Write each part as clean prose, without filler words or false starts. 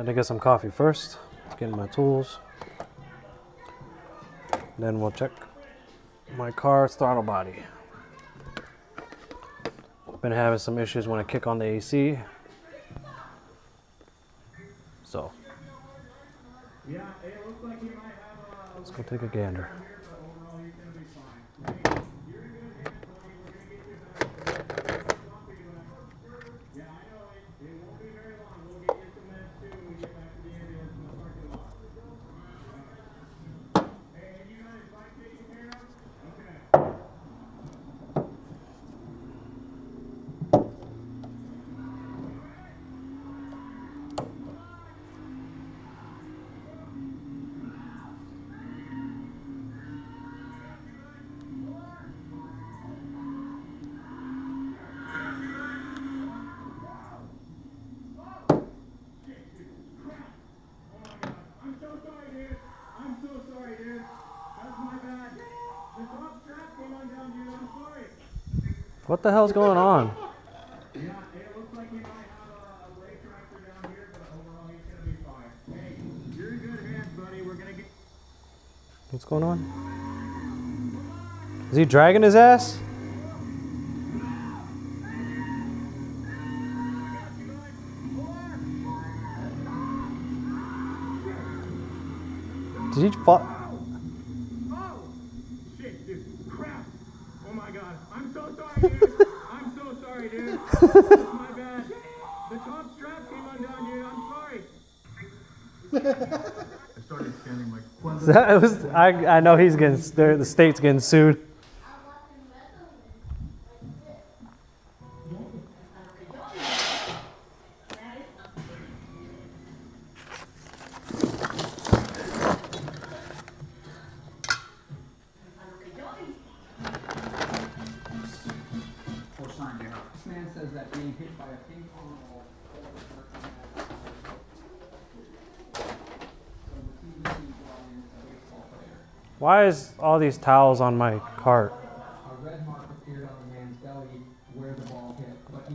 Had to get some coffee first. Get my tools. Then we'll check my car's throttle body. Been having some issues when I kick on the AC. So let's go take a gander. What the hell's going on? Yeah, it looks like you might have a brake tractor down here, but overall he's gonna be fine. Hey, you're in good hands, buddy. We're gonna get. What's going on? Is he dragging his ass? Did he fall? Oh! Shit, dude. Crap! Oh my god. I'm so sorry, dude. I'm so sorry, dude. That's my bad. The top strap came undone, dude. I'm sorry. I started scanning my I know he's getting, the state's getting sued. This man says that being hit by a ping pong ball. Why is all these towels on my cart? A red mark appeared on the man's belly where the ball hit, but he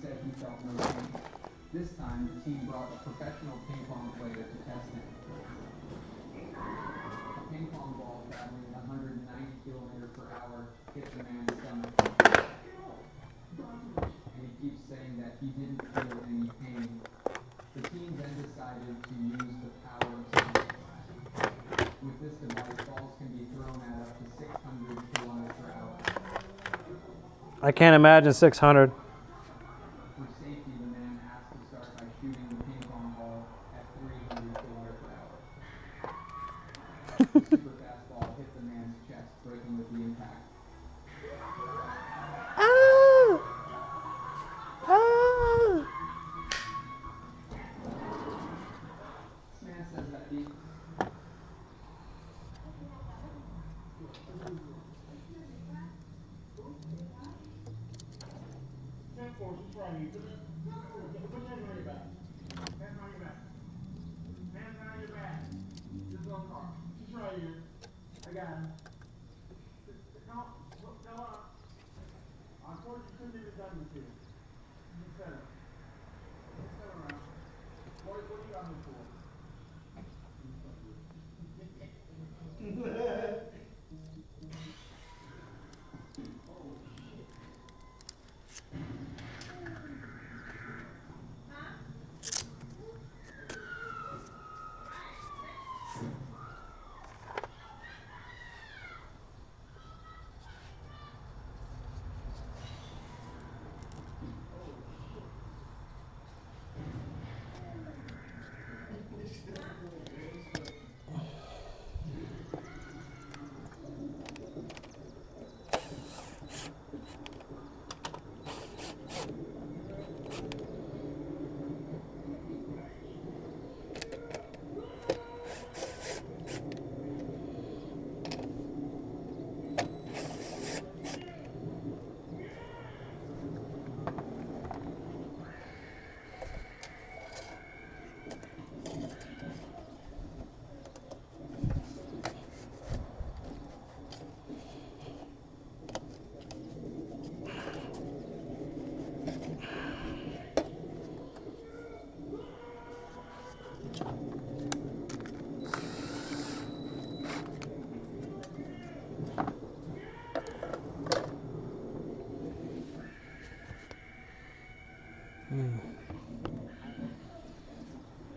said he felt no pain. This time, the team brought a professional ping pong player to test him. A ping pong ball traveling at 190 kilometers per hour hit the man's stomach. And he keeps saying that he didn't feel any pain. The team then decided to use the power of science. With this device, balls can be thrown at up to 600 kilometers per hour. I can't imagine 600. For safety, the man asked to start by shooting the ping pong ball at 300 kilometers per hour. The super fast ball hit the man's chest, breaking with the impact. This man says that he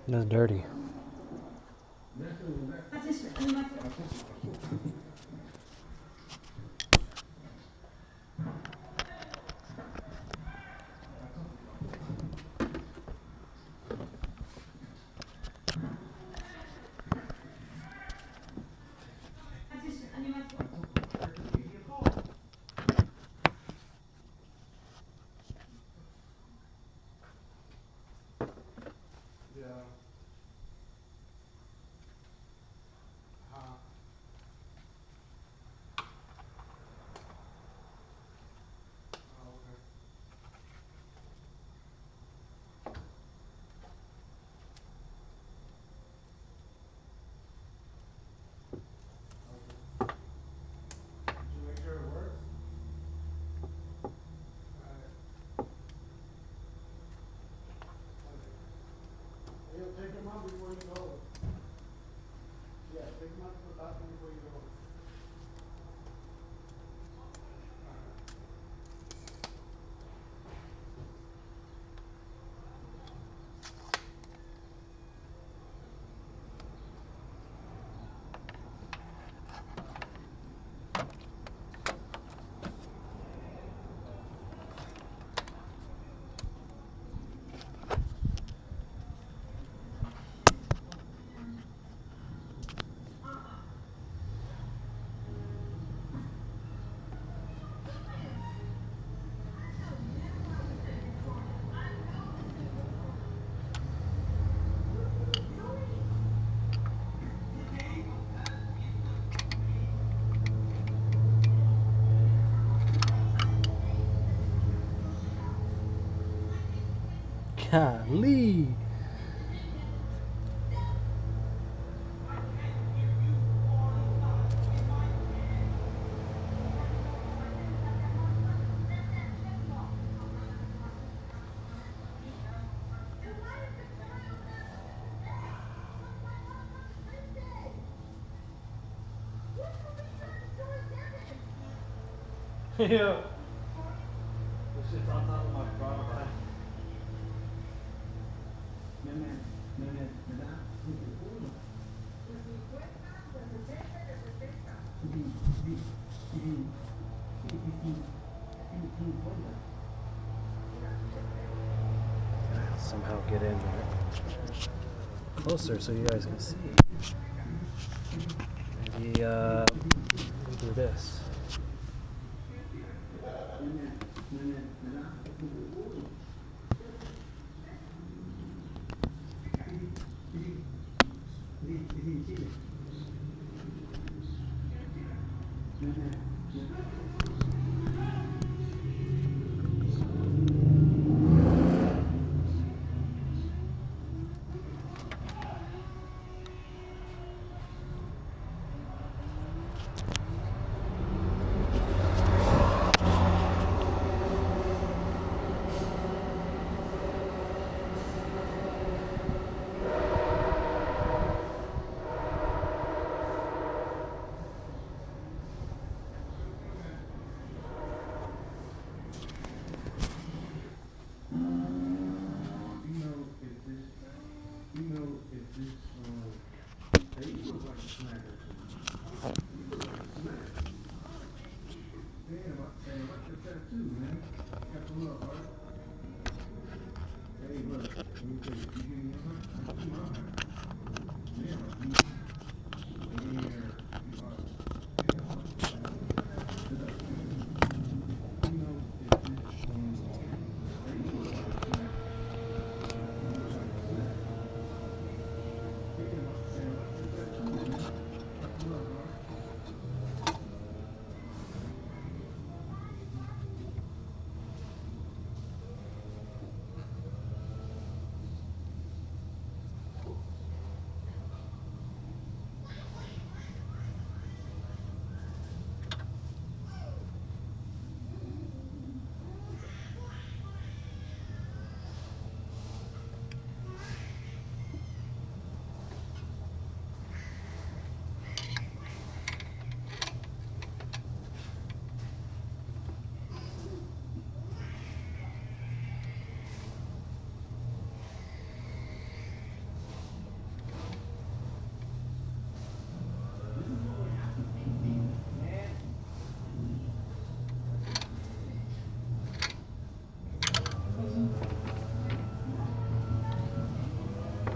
That's dirty. Take them out before you go. Yeah, take them out to the bathroom before you go. Golly. Yeah. This shit's on top of my throttle. Somehow get in there closer so you guys can see. Maybe do this.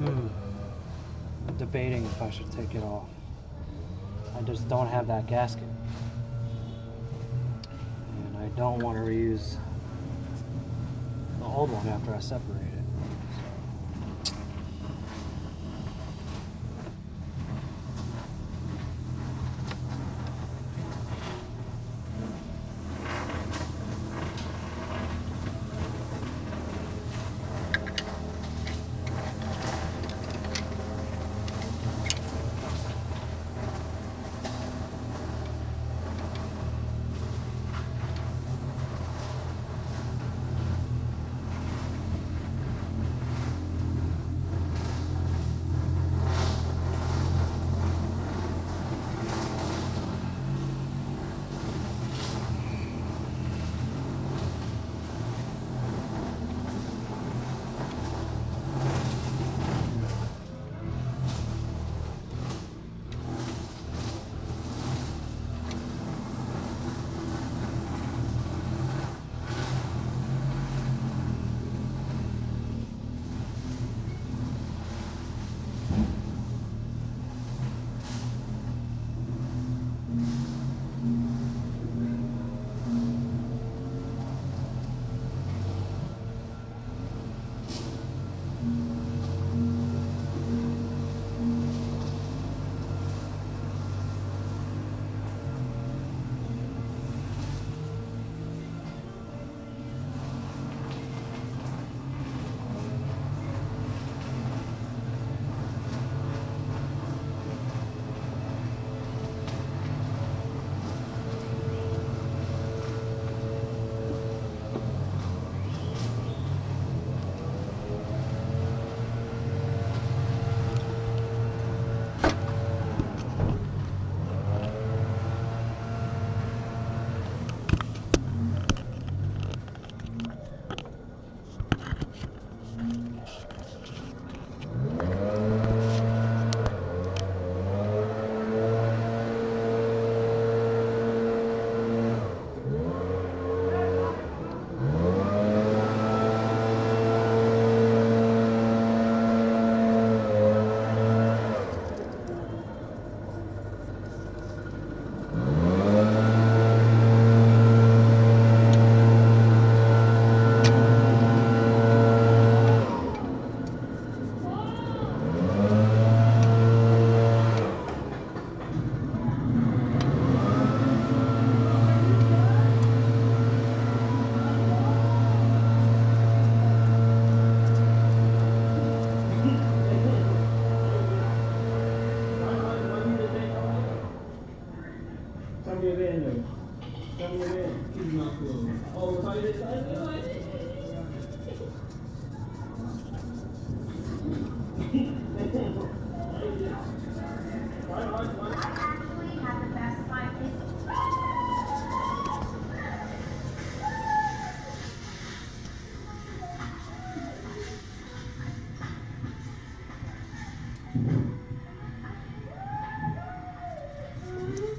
I'm debating if I should take it off. I just don't have that gasket. And I don't want to reuse the old one after I separate it.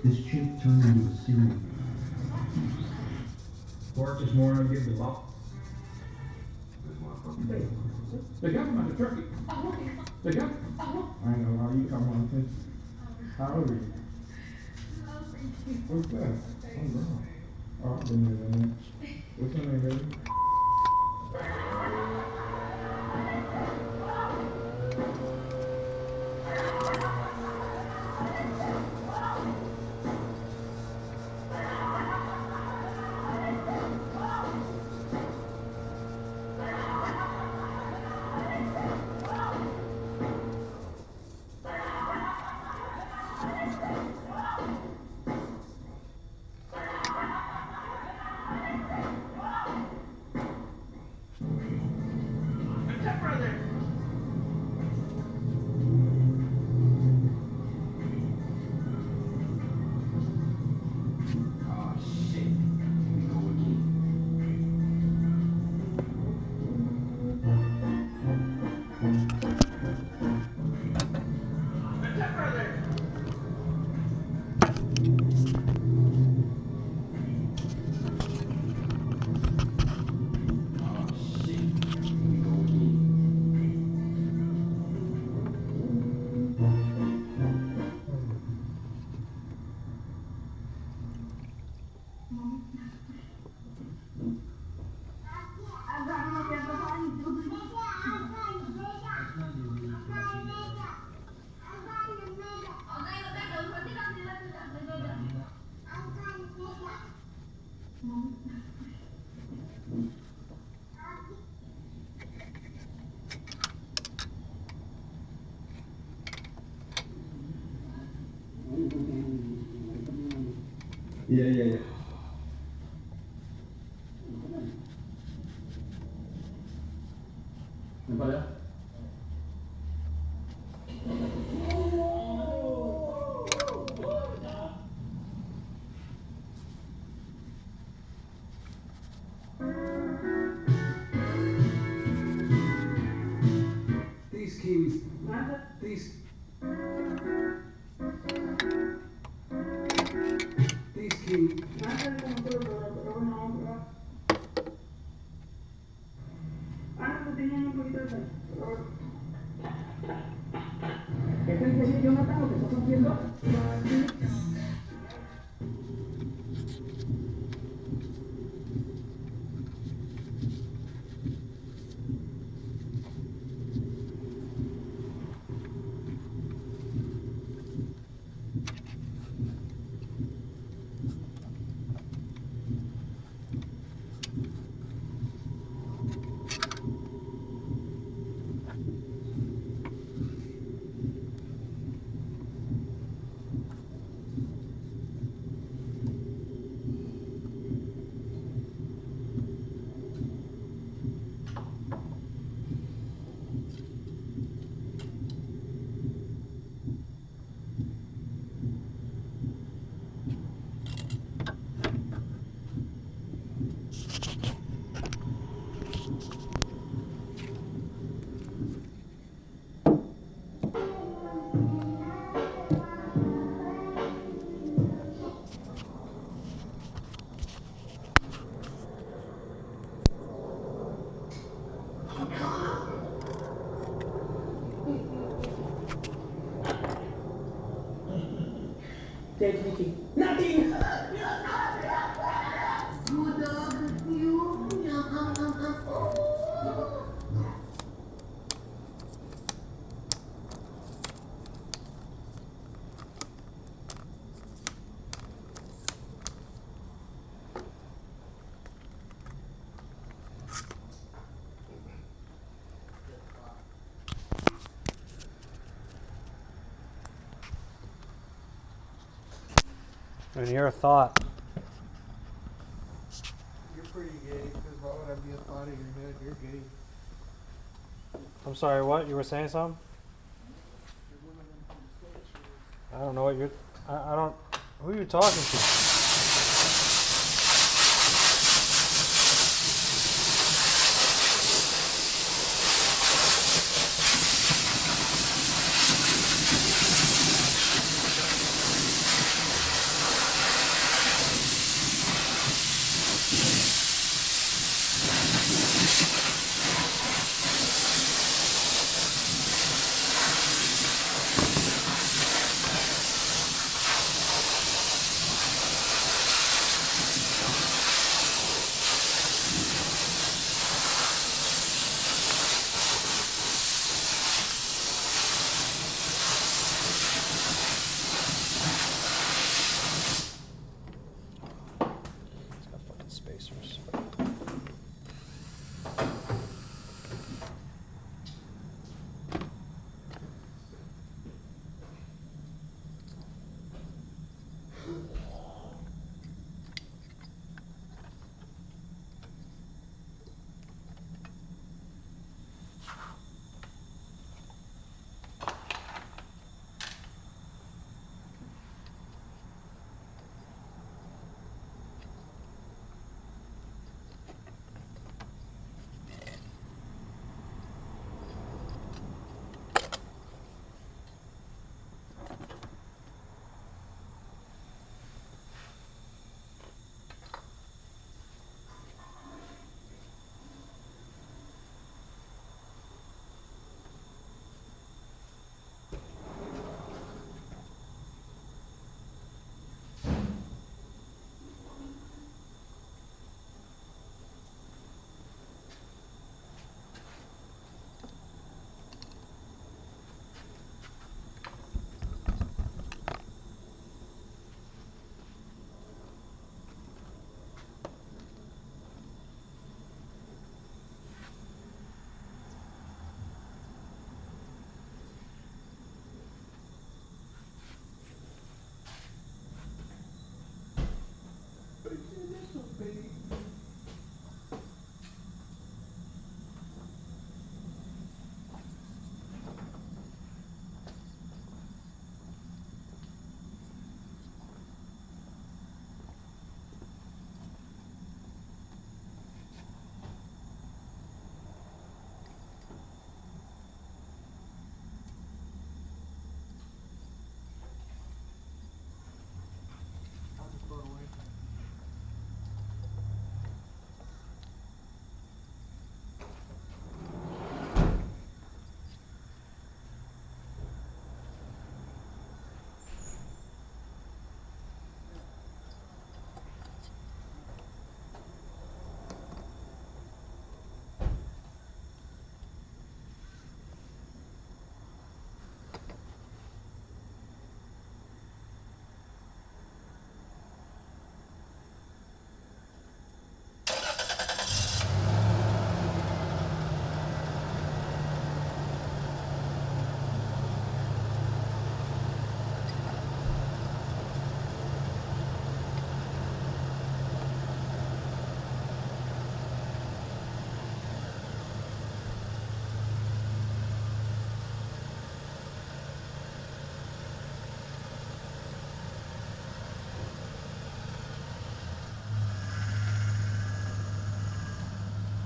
This chip turned into a cereal. Pork this morning, I'll give the law. Hey, the government, the turkey. The government. I ain't gonna lie, you come on, take. How old are you? What's that? Oh, no. Oh, I've been there, man. What's your name, baby? Yeah. Vaya. These kiwis. These kiwis. Take Mickey. Nothing! And your thought. You're pretty gay, because why would I be a thought in your head? You're gay. I'm sorry, what? You were saying something? I don't know what you're... I don't... Who are you talking to?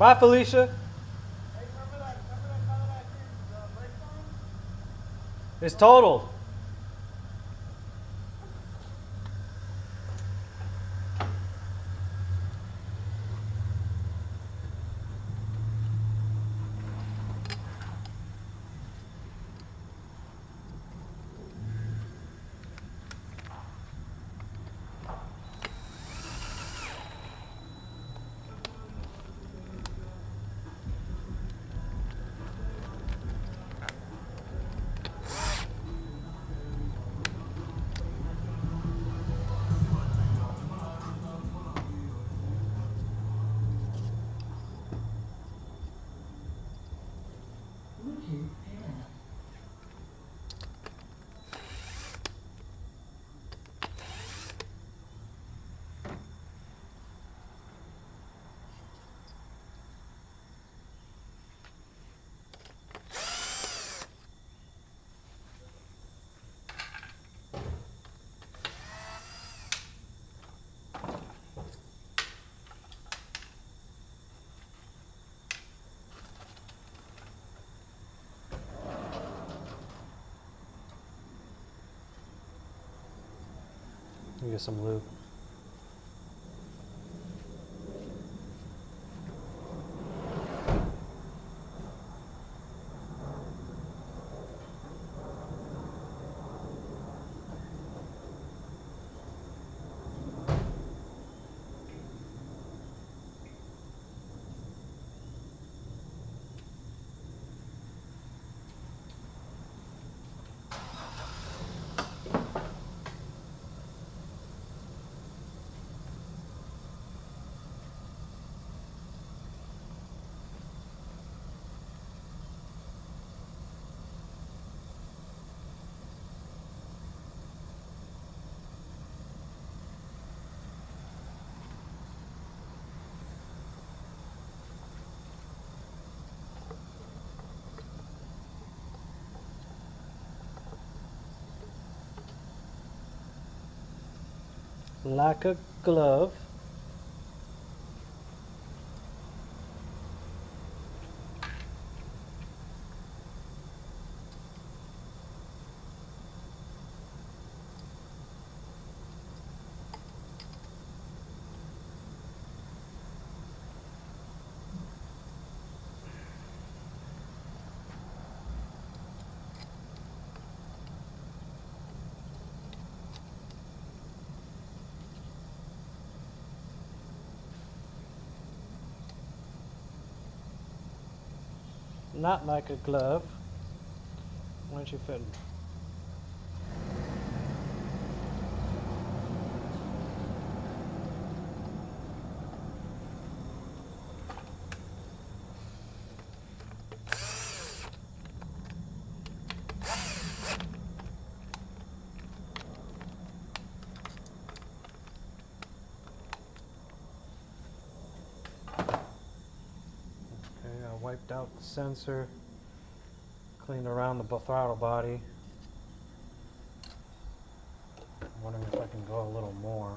Bye, Felicia. Hey, remember that Cadillac here, brakes on? It's totaled. Bluetooth paired. Let me get some lube. Like a glove. Not like a glove. Why don't you fit? Okay, I wiped out the sensor, cleaned around the throttle body. I'm wondering if I can go a little more.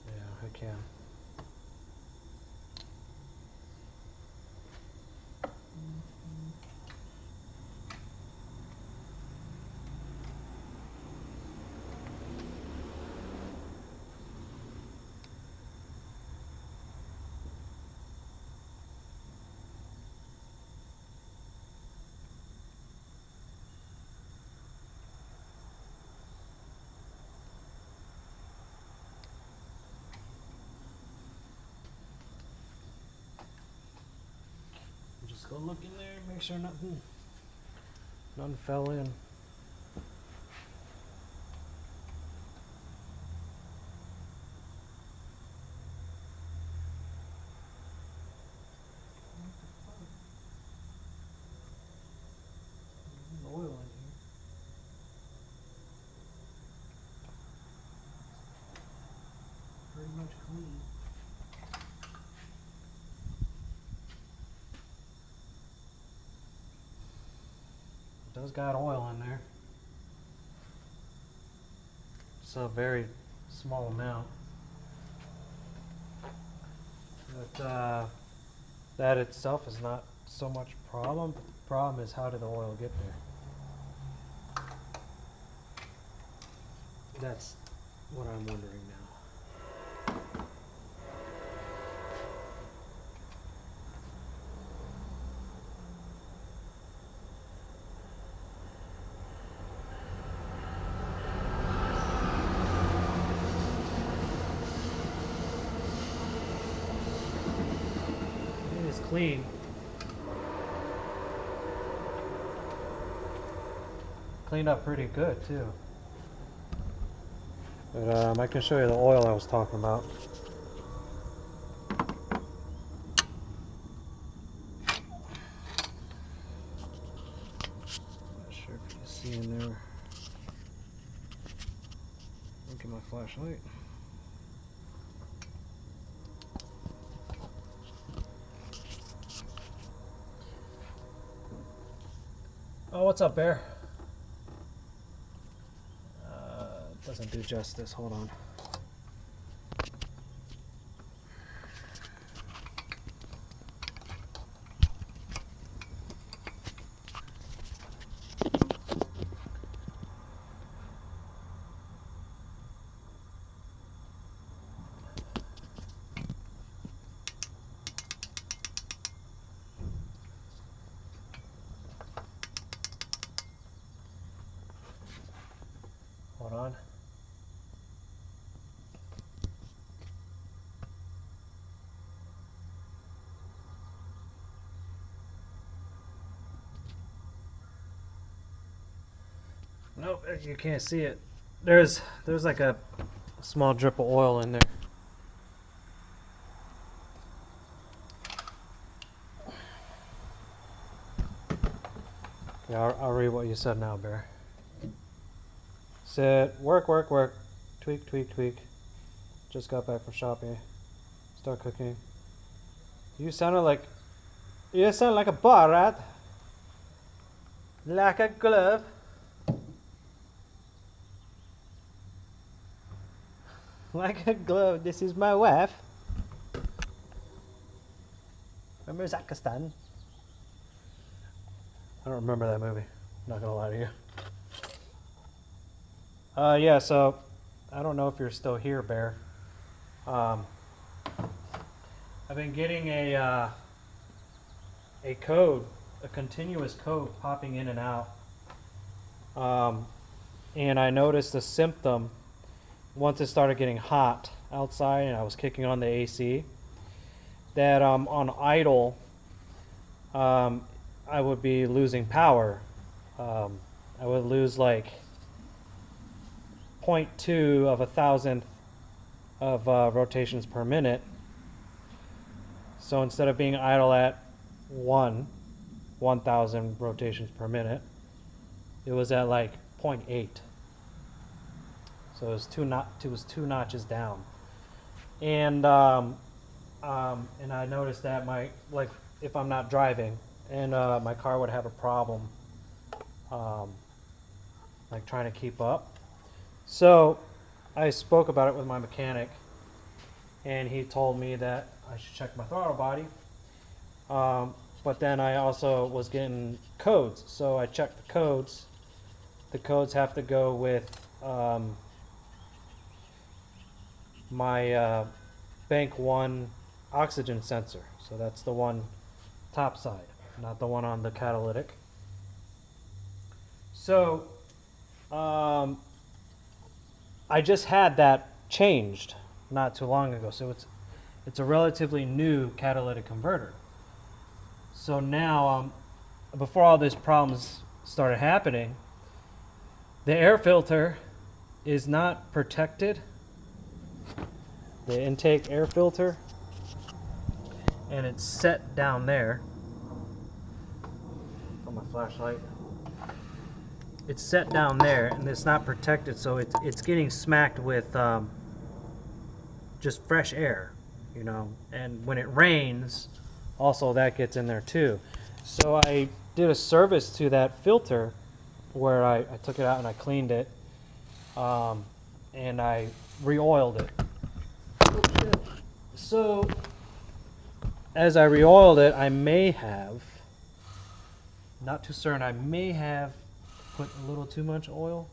Yeah, I can. Just go look in there, make sure nothing fell in. Oil in here. much clean. It does got oil in there. It's a very small amount. But that itself is not so much problem. The problem is, how did the oil get there? That's what I'm wondering now. It is clean. Cleaned up pretty good too. But I can show you the oil I was talking about. Not sure if you can see in there. Look at my flashlight. Oh, what's up, Bear? Doesn't do justice. Hold on. Hold on. Nope, you can't see it. There's like a small drip of oil in there. Yeah, I'll read what you said now, Bear. Said, work, tweak, tweak. Just got back from shopping. Start cooking. You sound like a bar rat. Like a glove. Like a glove. This is my wife. Remember Zakistan? I don't remember that movie. Not gonna lie to you. Yeah, so I don't know if you're still here, Bear. I've been getting a code, a continuous code popping in and out. And I noticed a symptom once it started getting hot outside and I was kicking on the AC, that on idle, I would be losing power. I would lose like 0.2 of a thousandth of rotations per minute. So instead of being idle at 1,000 rotations per minute, it was at like 0.8. So it was two notches down. And I noticed that if I'm not driving and my car would have a problem like trying to keep up. So I spoke about it with my mechanic, and he told me that I should check my throttle body. But then I also was getting codes, so I checked the codes. The codes have to go with my Bank 1 oxygen sensor. So that's the one top side, not the one on the catalytic. So I just had that changed not too long ago. So it's a relatively new catalytic converter. So now, before all these problems started happening, the air filter is not protected. The intake air filter, and it's set down there. On my flashlight. It's set down there, and it's not protected, so it's getting smacked with just fresh air, you know. And when it rains, also that gets in there too. So I did a service to that filter where I took it out and I cleaned it, and I re-oiled it. So as I re-oiled it, I may have, not too certain, I may have put a little too much oil,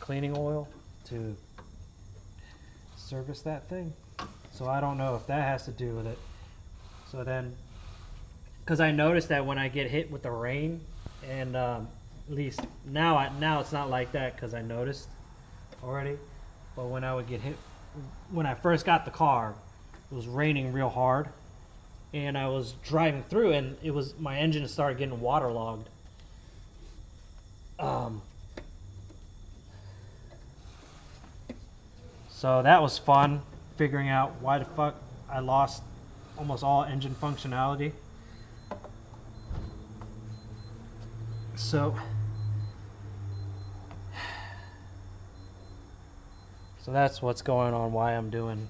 cleaning oil, to service that thing. So I don't know if that has to do with it. So then, because I noticed that when I get hit with the rain, and at least now it's not like that because I noticed already. But when I would get hit, when I first got the car, it was raining real hard, and I was driving through, and it was my engine started getting waterlogged. So that was fun, figuring out why the fuck I lost almost all engine functionality. So that's what's going on, why I'm doing.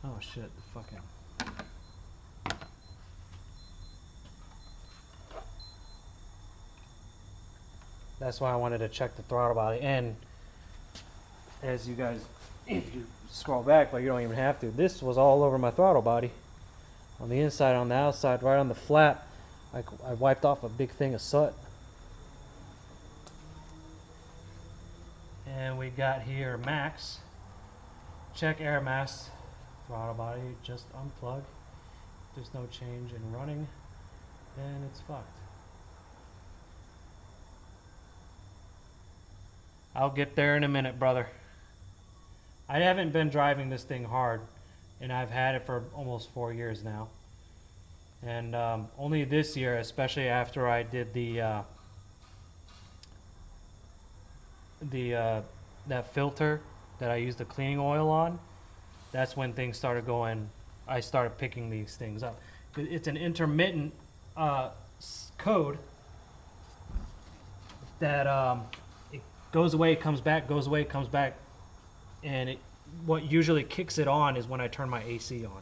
Oh shit, the fucking. That's why I wanted to check the throttle body. And as you guys, if you scroll back, but you don't even have to, this was all over my throttle body. On the inside, on the outside, right on the flat, I wiped off a big thing of soot. And we got here max. Check air mass, throttle body, just unplug. There's no change in running, then it's fucked. I'll get there in a minute, brother. I haven't been driving this thing hard, and I've had it for almost 4 years now. And only this year, especially after I did that filter that I used the cleaning oil on, that's when things started going. I started picking these things up. It's an intermittent code that it goes away, comes back, goes away, comes back, and what usually kicks it on is when I turn my AC on.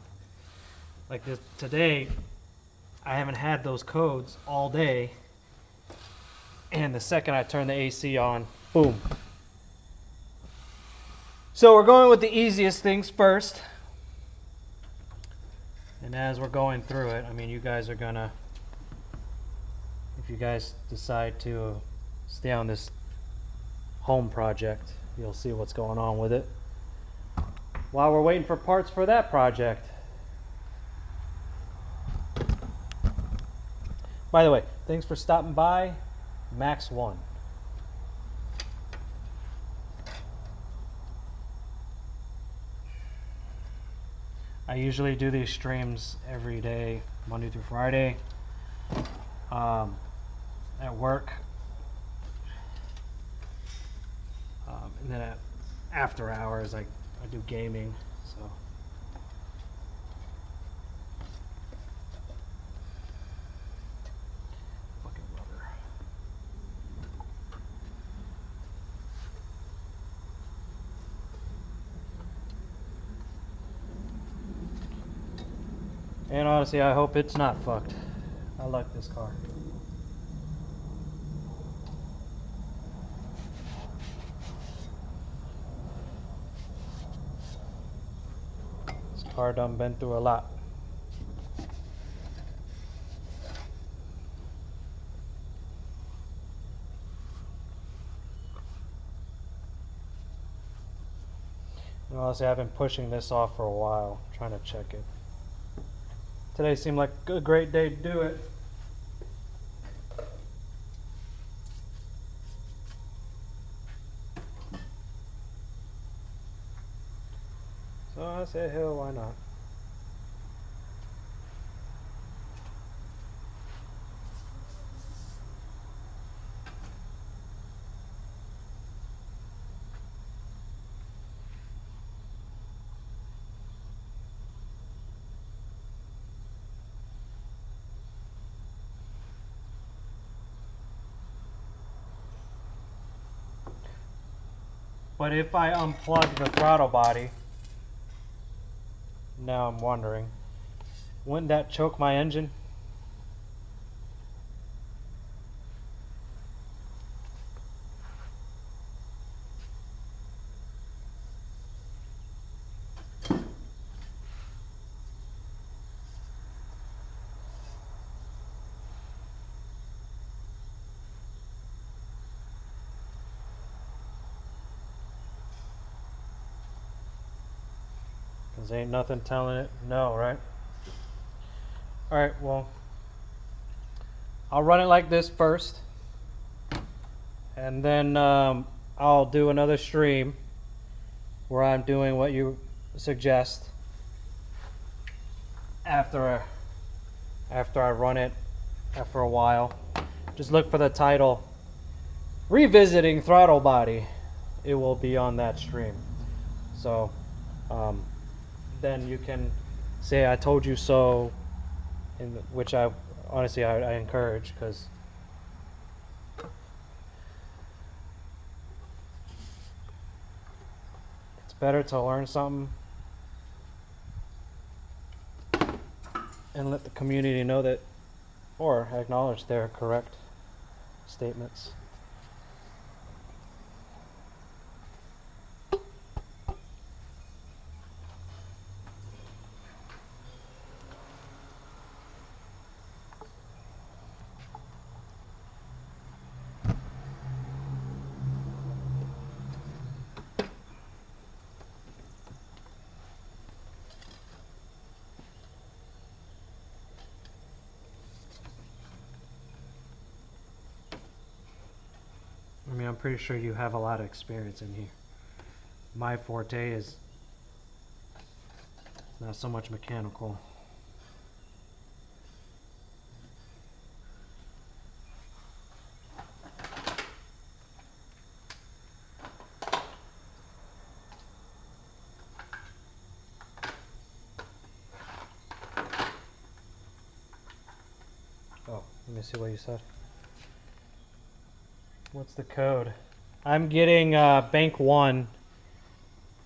Like this today, I haven't had those codes all day, and the second I turn the AC on, boom. So we're going with the easiest things first. And as we're going through it, I mean, you guys are gonna, if you guys decide to stay on this home project, you'll see what's going on with it while we're waiting for parts for that project. By the way, thanks for stopping by. Max 1. I usually do these streams every day, Monday through Friday, at work. And then after hours, I do gaming, so. Fucking rubber. And honestly, I hope it's not fucked. I like this car. This car done been through a lot. And honestly, I've been pushing this off for a while, trying to check it. Today seemed like a great day to do it. So I said, hell, why not? But if I unplug the throttle body, now I'm wondering, wouldn't that choke my engine? Cause ain't nothing telling it no, right? Alright, well, I'll run it like this first. And then I'll do another stream where I'm doing what you suggest after I run it after a while. Just look for the title, Revisiting Throttle Body. It will be on that stream. So then you can say I told you so, which I honestly I encourage, because it's better to learn something and let the community know that, or acknowledge their correct statements. I mean, I'm pretty sure you have a lot of experience in here. My forte is not so much mechanical. Oh, let me see what you said. What's the code? I'm getting bank 1.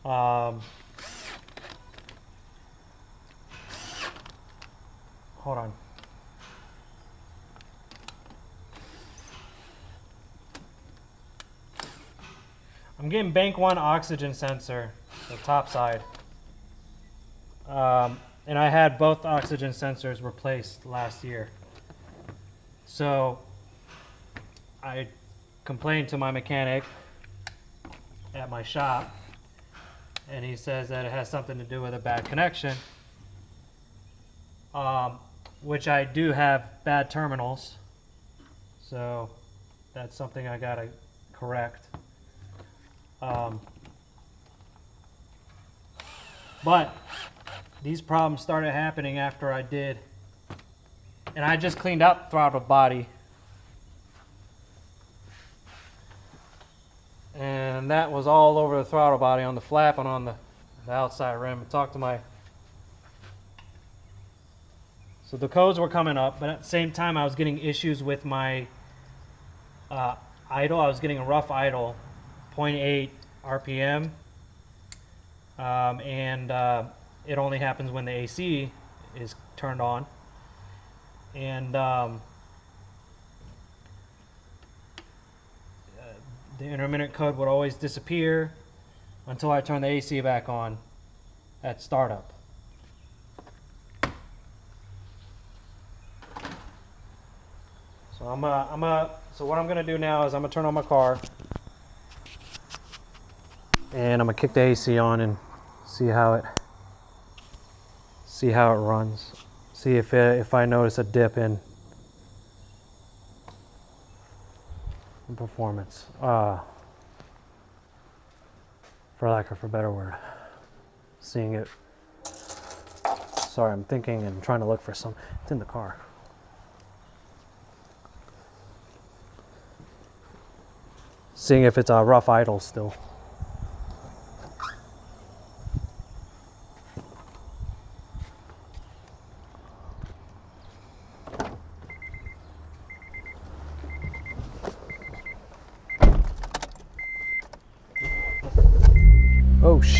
Hold on. I'm getting bank 1 oxygen sensor, the top side. And I had both oxygen sensors replaced last year. So I complained to my mechanic at my shop, and he says that it has something to do with a bad connection, which I do have bad terminals, so that's something I gotta correct. But these problems started happening after I did, and I just cleaned out throttle body. And that was all over the throttle body, on the flap and on the outside rim. I talked to my... So the codes were coming up, but at the same time I was getting issues with my idle. I was getting a rough idle, 0.8 RPM. It only happens when the AC is turned on. And the intermittent code would always disappear until I turn the AC back on at startup. So so what I'm gonna do now is I'm gonna turn on my car and I'm gonna kick the AC on and see how it runs. See if I notice a dip in performance, for lack of a better word. Seeing it. Sorry, I'm thinking and trying to look for some. It's in the car. Seeing if it's a rough idle still.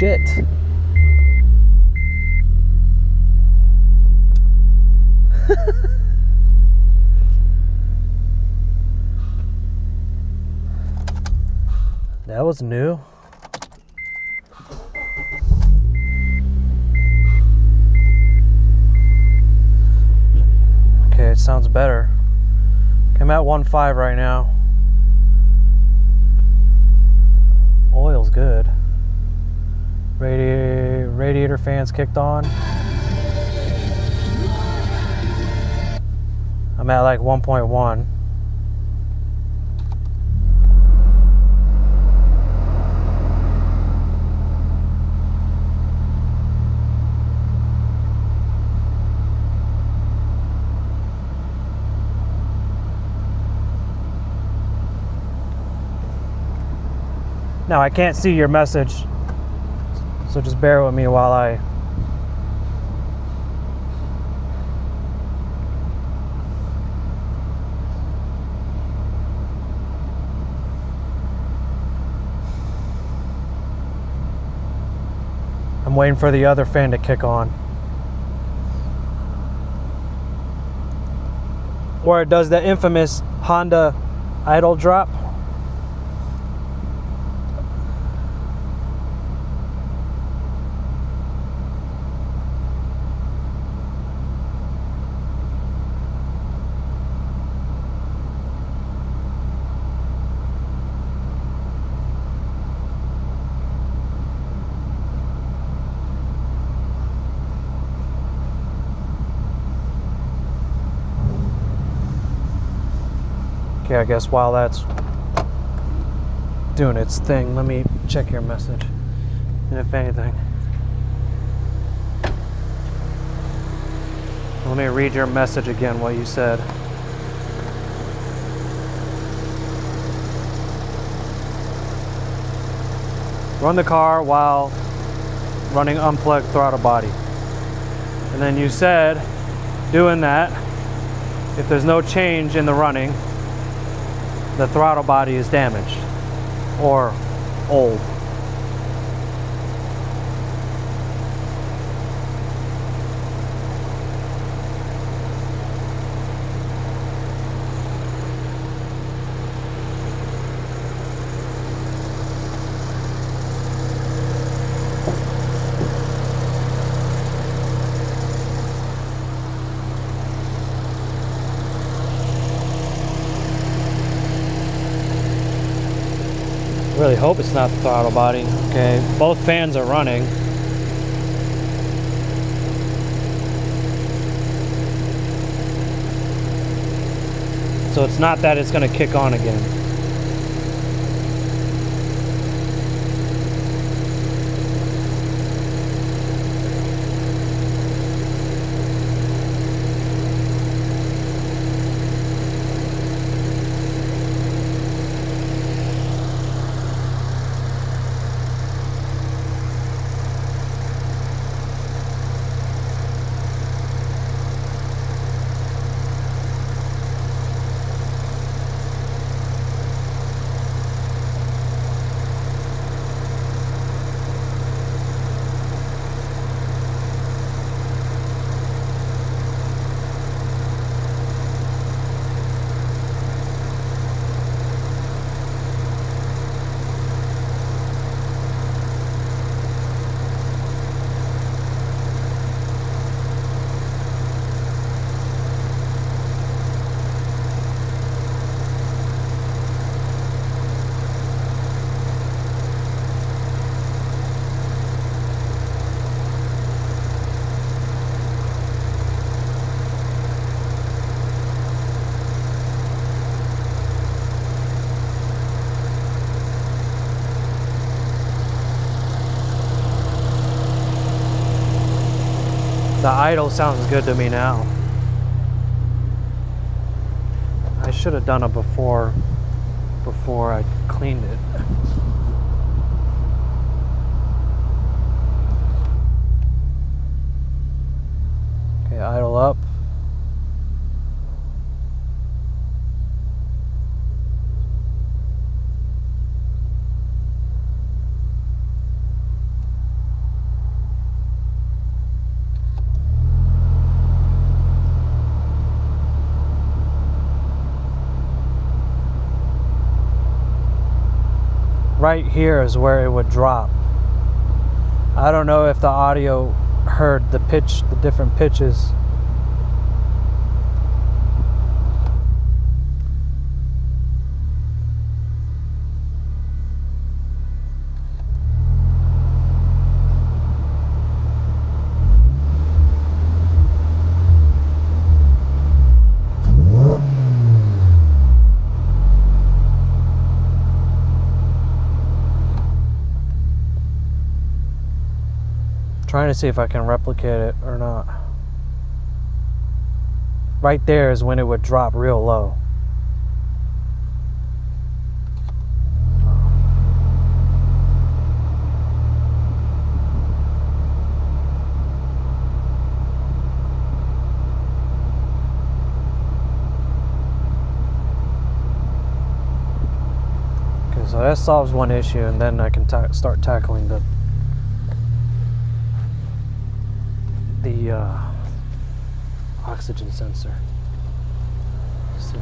shit. That was new. Okay, it sounds better. I'm at 1.5 right now. Oil's good. Radiator fans kicked on. I'm at like 1.1. Now I can't see your message, so just bear with me while I'm waiting for the other fan to kick on. Where it does the infamous Honda idle drop. Okay, I guess while that's doing its thing, let me check your message. And if anything, let me read your message again, what you said. Run the car while running unplugged throttle body. And then you said, doing that, if there's no change in the running, the throttle body is damaged or old. Really hope it's not the throttle body. Okay, both fans are running. So it's not that it's going to kick on again. The idle sounds good to me now. I should have done it before I cleaned it. Okay, idle up. right here is where it would drop. I don't know if the audio heard the pitch, the different pitches. Trying to see if I can replicate it or not. Right there is when it would drop real low. Okay, so that solves one issue, and then I can start tackling the oxygen sensor. So,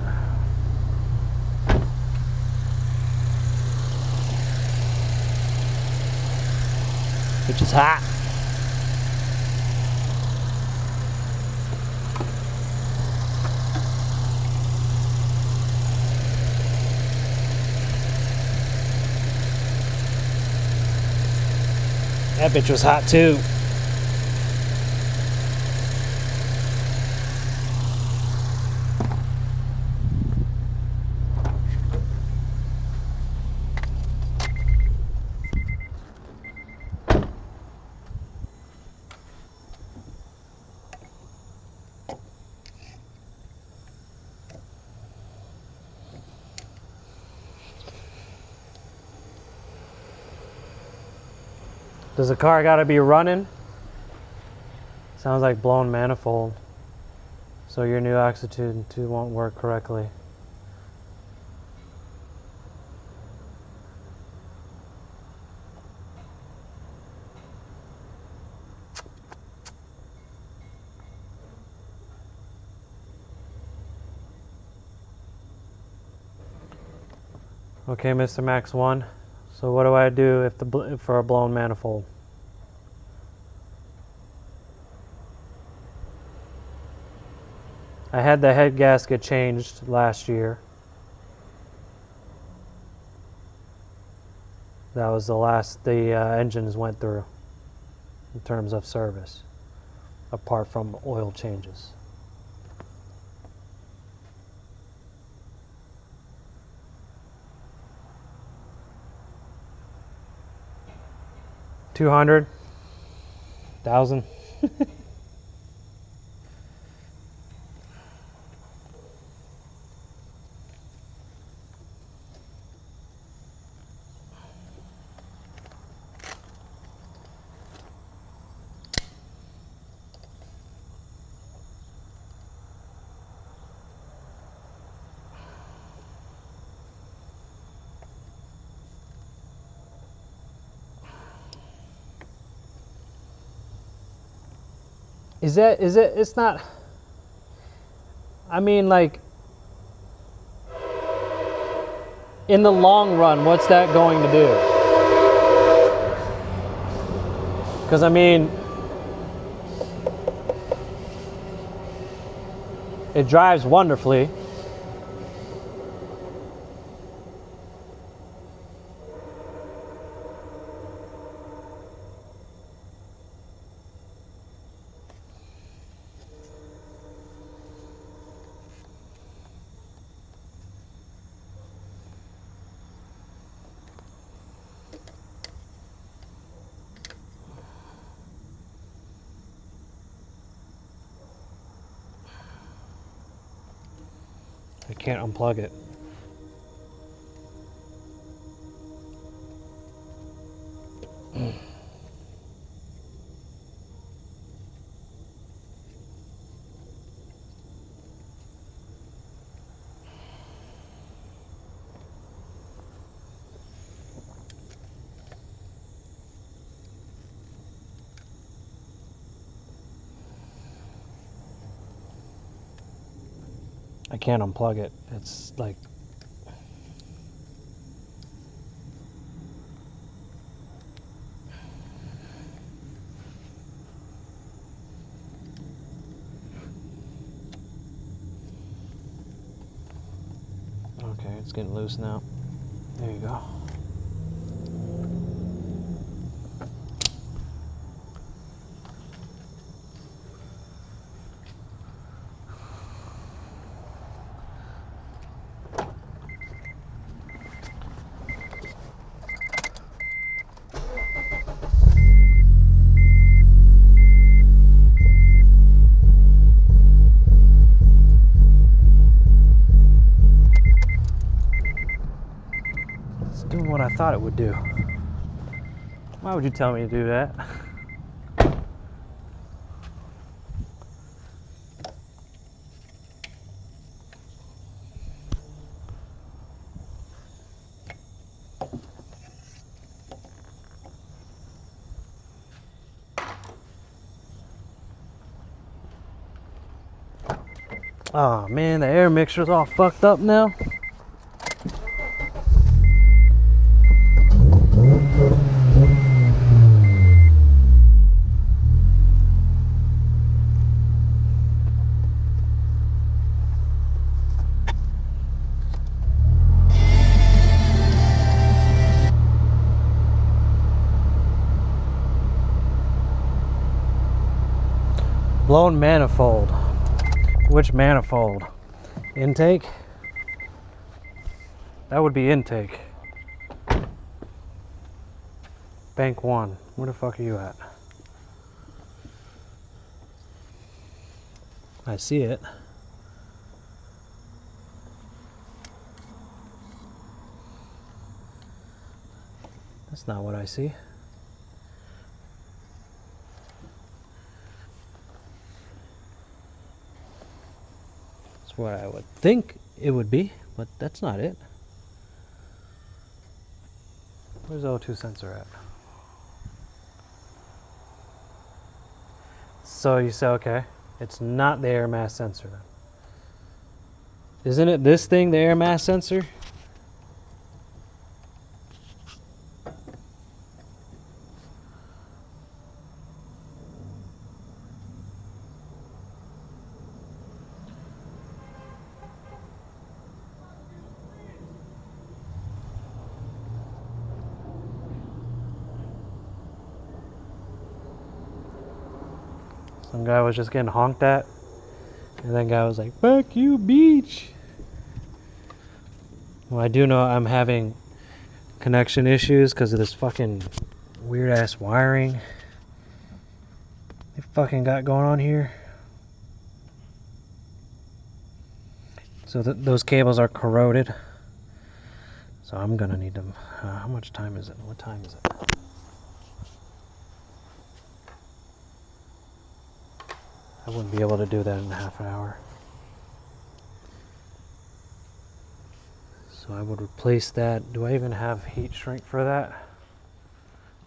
which is hot. That bitch was hot too. Does the car gotta be running? Sounds like blown manifold. So your new oxygen 2 won't work correctly. Okay, Mr. Max 1. So what do I do if for a blown manifold? I had the head gasket changed last year. That was the last the engines went through in terms of service, apart from oil changes. $200,000. It's not, I mean, like, in the long run, what's that going to do? Because, I mean, it drives wonderfully. I can't unplug it. I can't unplug it. It's like It's getting loose now. There you go. Doing what I thought it would do. Why would you tell me to do that? Oh man, the air mixture's all fucked up now. Blown manifold. Which manifold? Intake? That would be intake. Bank 1. Where the fuck are you at? I see it. That's not what I see. What I would think it would be, but that's not it. Where's the O2 sensor at? So you say, okay, it's not the air mass sensor then. Isn't it this thing, the air mass sensor? Some guy was just getting honked at, and that guy was like, "Fuck you, beach." Well, I do know I'm having connection issues because of this fucking weird ass wiring they fucking got going on here. So those cables are corroded. So I'm gonna need them. How much time is it? What time is it? I wouldn't be able to do that in a half an hour. So I would replace that. Do I even have heat shrink for that?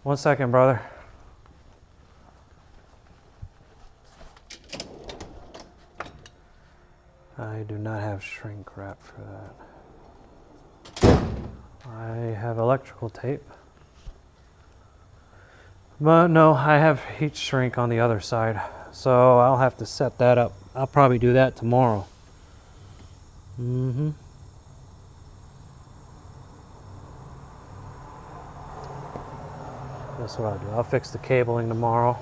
1 second, brother. I do not have shrink wrap for that. I have electrical tape. But no, I have heat shrink on the other side. So I'll have to set that up. I'll probably do that tomorrow. That's what I'll do. I'll fix the cabling tomorrow.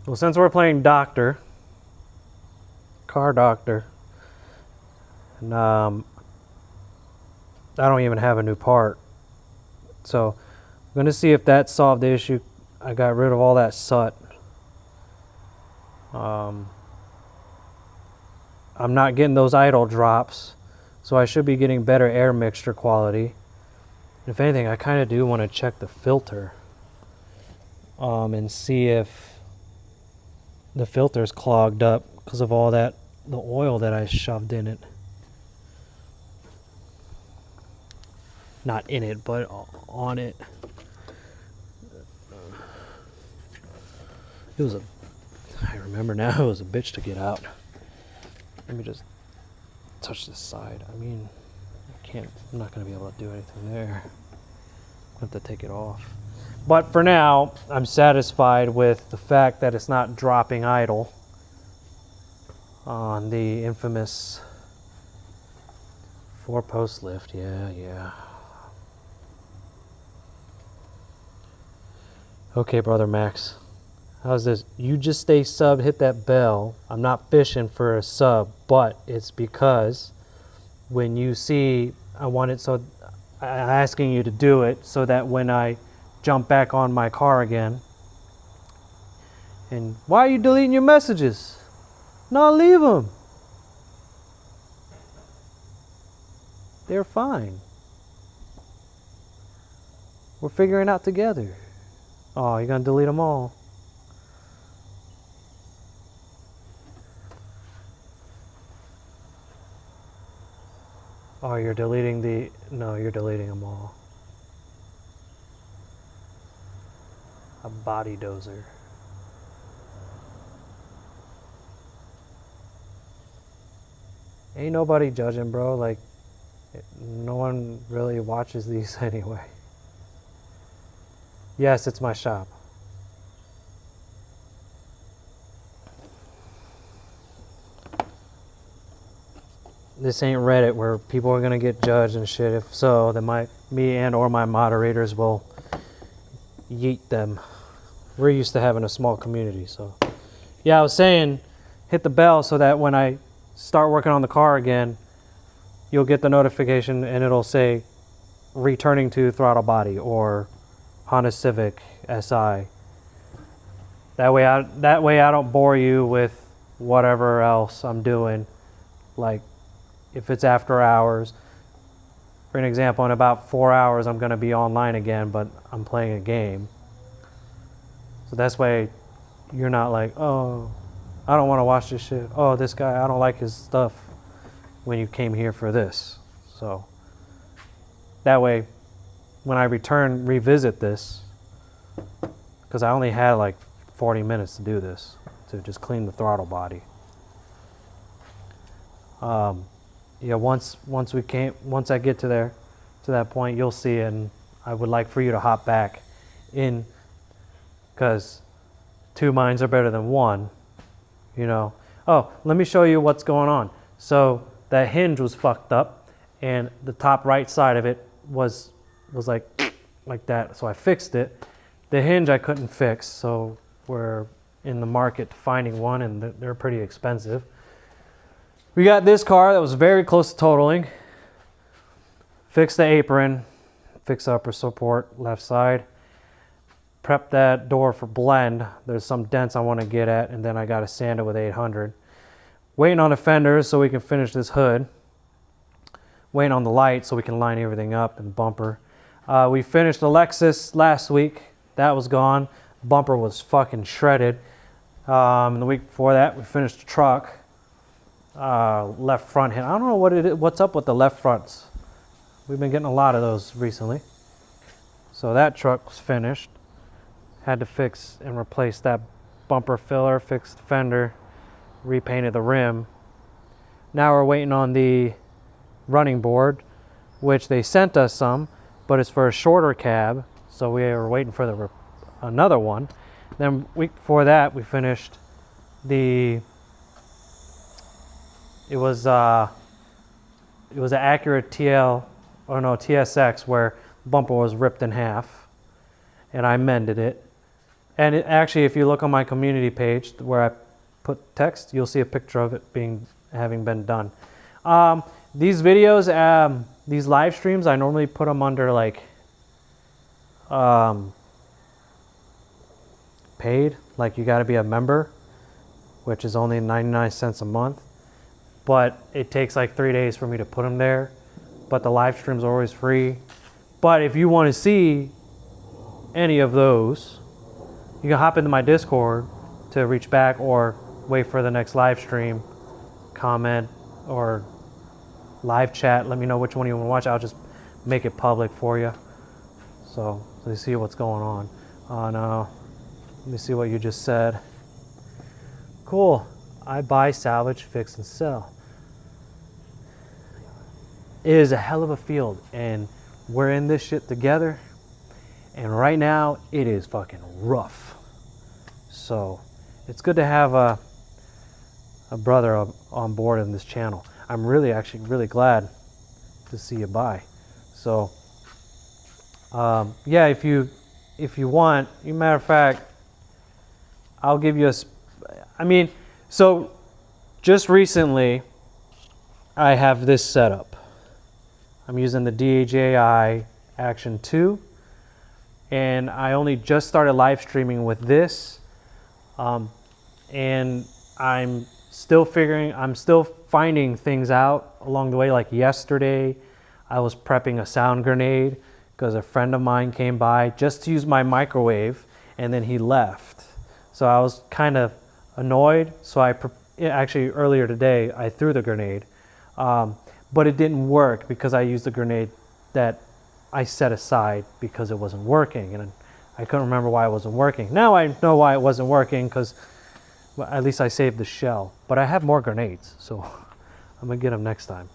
Well, since we're playing doctor, car doctor, and I don't even have a new part. So I'm going to see if that solved the issue. I got rid of all that soot. I'm not getting those idle drops, so I should be getting better air mixture quality. If anything, I kind of do want to check the filter and see if the filter's clogged up because of all that, the oil that I shoved in it. Not in it, but on it. It was I remember now, it was a bitch to get out. Let me just touch this side. I mean, I'm not going to be able to do anything there. I have to take it off. But for now, I'm satisfied with the fact that it's not dropping idle on the infamous 4-post lift. Yeah. Okay, Brother Max. How's this? You just stay subbed, hit that bell. I'm not fishing for a sub, but it's because when you see, I'm asking you to do it so that when I jump back on my car again, and why are you deleting your messages? No, leave them. They're fine. We're figuring it out together. Oh, you're gonna delete them all. Oh, you're deleting no, you're deleting them all. A body dozer. Ain't nobody judging, bro. Like, no one really watches these anyway. Yes, it's my shop. This ain't Reddit where people are gonna get judged and shit. If so, then me and or my moderators will yeet them. We're used to having a small community, so. Yeah, I was saying, hit the bell so that when I start working on the car again, you'll get the notification and it'll say returning to throttle body or Honda Civic SI. That way I don't bore you with whatever else I'm doing. Like if it's after hours, for an example, in about 4 hours I'm gonna be online again, but I'm playing a game. So that's why you're not like, oh, I don't want to watch this shit. Oh, this guy, I don't like his stuff, when you came here for this. So that way, when I revisit this, because I only had like 40 minutes to do this, to just clean the throttle body. Yeah, once I get to that point, you'll see it, and I would like for you to hop back in, because 2 minds are better than 1, you know. Oh, let me show you what's going on. So that hinge was fucked up, and the top right side of it was like that. So I fixed it. The hinge I couldn't fix, so we're in the market finding one, and they're pretty expensive. We got this car that was very close to totaling. Fixed the apron, fixed the upper support left side. Prep that door for blend. There's some dents I want to get at, and then I got to sand it with 800. Waiting on the fenders so we can finish this hood. Waiting on the light so we can line everything up, and bumper. We finished the Lexus last week. That was gone. Bumper was fucking shredded. The week before that, we finished the truck. Left front hit. I don't know what's up with the left fronts. We've been getting a lot of those recently. So that truck was finished. Had to fix and replace that bumper filler, fixed the fender, repainted the rim. Now we're waiting on the running board, which they sent us some, but it's for a shorter cab, so we were waiting for another one. Then week before that, we finished it was an Acura TSX where the bumper was ripped in half, and I mended it. And actually, if you look on my community page where I put text, you'll see a picture of it having been done. These videos, these live streams, I normally put them under like paid, like you got to be a member, which is only 99 cents a month. But it takes like 3 days for me to put them there. But the live streams are always free. But if you want to see any of those, you can hop into my Discord to reach back or wait for the next live stream, comment, or live chat. Let me know which one you want to watch. I'll just make it public for you. So you see what's going on. Oh no. Let me see what you just said. Cool. I buy, salvage, fix, and sell. It is a hell of a field, and we're in this shit together. And right now, it is fucking rough. So, it's good to have a brother on board in this channel. I'm actually really glad to see you by. So, yeah, if you want, matter of fact, I'll give you so just recently, I have this setup. I'm using the DJI Action 2, and I only just started live streaming with this, and I'm still finding things out along the way. Like yesterday, I was prepping a sound grenade because a friend of mine came by just to use my microwave, and then he left. So I was kind of annoyed. So actually earlier today, I threw the grenade, but it didn't work because I used the grenade that I set aside because it wasn't working, and I couldn't remember why it wasn't working. Now I know why it wasn't working, because at least I saved the shell. But I have more grenades, so I'm gonna get them next time.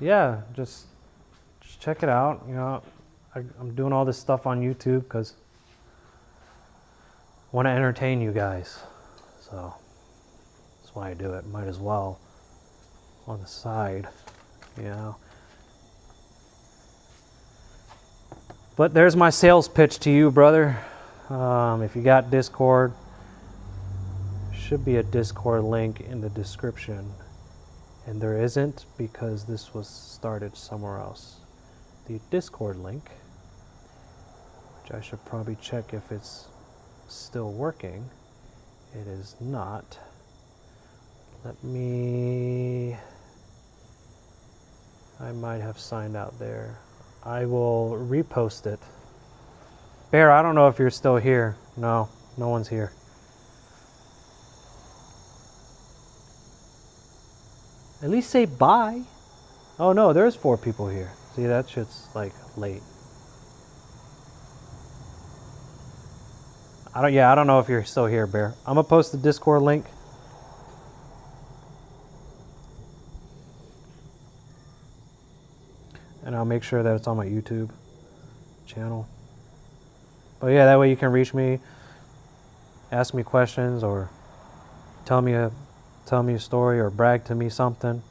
Yeah, just check it out. You know, I'm doing all this stuff on YouTube because I want to entertain you guys. So that's why I do it. Might as well on the side, you know. But there's my sales pitch to you, brother. If you got Discord, should be a Discord link in the description. And there isn't because this was started somewhere else. The Discord link, which I should probably check if it's still working. It is not. I might have signed out there. I will repost it. Bear, I don't know if you're still here. No one's here. At least say bye. Oh no, there's 4 people here. See, that shit's like late. I don't know if you're still here, Bear. I'm gonna post the Discord link. And I'll make sure that it's on my YouTube channel. But yeah, that way you can reach me, ask me questions, or tell me a story, or brag to me something.